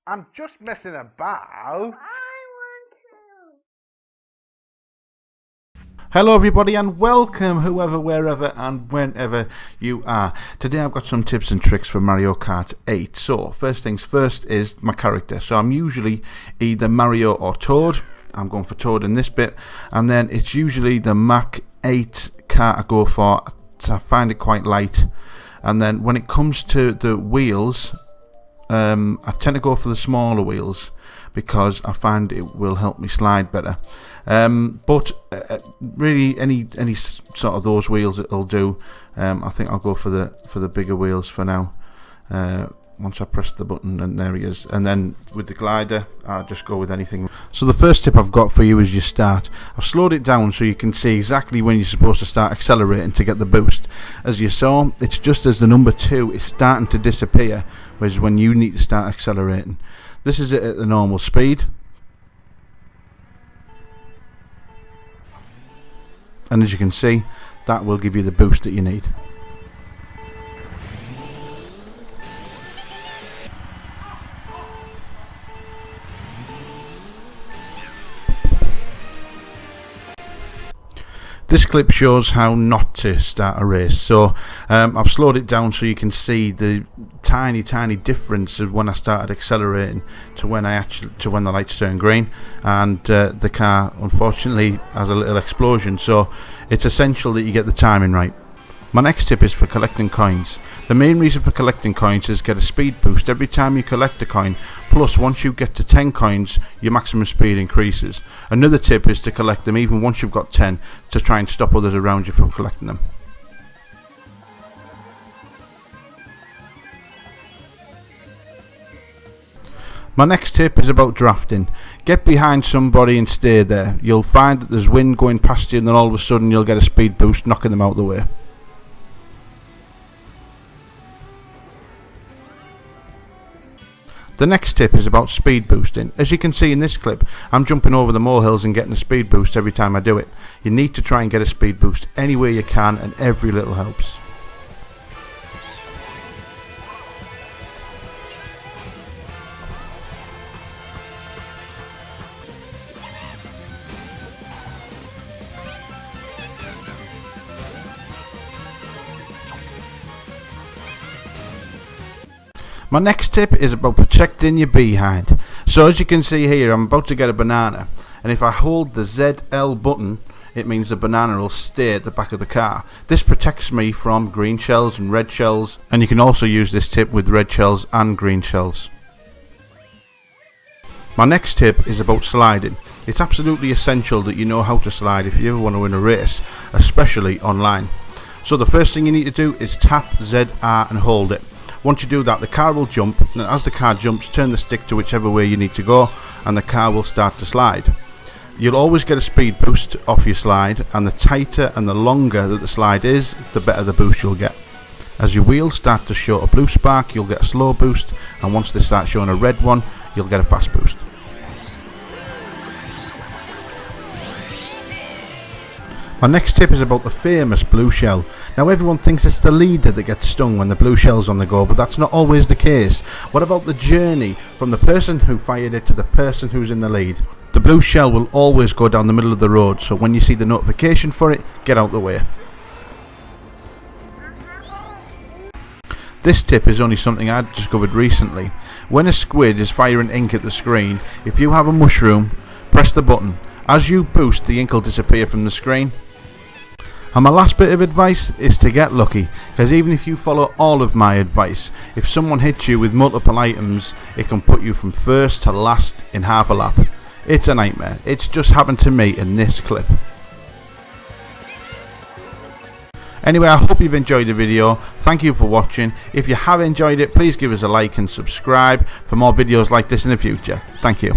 I'm just messing about. I want to. Hello everybody and welcome whoever, wherever and whenever you are. Today I've got some tips and tricks for Mario Kart 8. So first things first is my character. So I'm usually either Mario or Toad. I'm going for Toad in this bit. And then it's usually the Mach 8 car I go for. I find it quite light. And then when it comes to the wheels, I tend to go for the smaller wheels because I find it will help me slide better. But really, any sort of those wheels it'll do. I think I'll go for the bigger wheels for now. Once I press the button, and there he is. And then with the glider, I'll just go with anything. So the first tip I've got for you is your start. I've slowed it down so you can see exactly when you're supposed to start accelerating to get the boost. As you saw, it's just as the number 2 is starting to disappear, whereas when you need to start accelerating. This is it at the normal speed. And as you can see, that will give you the boost that you need. This clip shows how not to start a race. So I've slowed it down so you can see the tiny difference of when I started accelerating to when the lights turn green, and the car unfortunately has a little explosion. So it's essential that you get the timing right. My next tip is for collecting coins. The main reason for collecting coins is get a speed boost every time you collect a coin, plus once you get to 10 coins your maximum speed increases. Another tip is to collect them even once you've got 10 to try and stop others around you from collecting them. My next tip is about drafting. Get behind somebody and stay there. You'll find that there's wind going past you, and then all of a sudden you'll get a speed boost knocking them out of the way. The next tip is about speed boosting. As you can see in this clip, I'm jumping over the molehills and getting a speed boost every time I do it. You need to try and get a speed boost any way you can, and every little helps. My next tip is about protecting your behind. So as you can see here, I'm about to get a banana, and if I hold the ZL button, it means the banana will stay at the back of the car. This protects me from green shells and red shells, and you can also use this tip with red shells and green shells. My next tip is about sliding. It's absolutely essential that you know how to slide if you ever want to win a race, especially online. So the first thing you need to do is tap ZR and hold it. Once you do that, the car will jump, and as the car jumps, turn the stick to whichever way you need to go, and the car will start to slide. You'll always get a speed boost off your slide, and the tighter and the longer that the slide is, the better the boost you'll get. As your wheels start to show a blue spark, you'll get a slow boost, and once they start showing a red one, you'll get a fast boost. My next tip is about the famous blue shell. Now everyone thinks it's the leader that gets stung when the blue shell's on the go, but that's not always the case. What about the journey from the person who fired it to the person who's in the lead? The blue shell will always go down the middle of the road, so when you see the notification for it, get out the way. This tip is only something I discovered recently. When a squid is firing ink at the screen, if you have a mushroom, press the button. As you boost, the ink will disappear from the screen. And my last bit of advice is to get lucky, because even if you follow all of my advice, if someone hits you with multiple items, it can put you from first to last in half a lap. It's a nightmare. It's just happened to me in this clip. Anyway, I hope you've enjoyed the video. Thank you for watching. If you have enjoyed it, please give us a like and subscribe for more videos like this in the future. Thank you.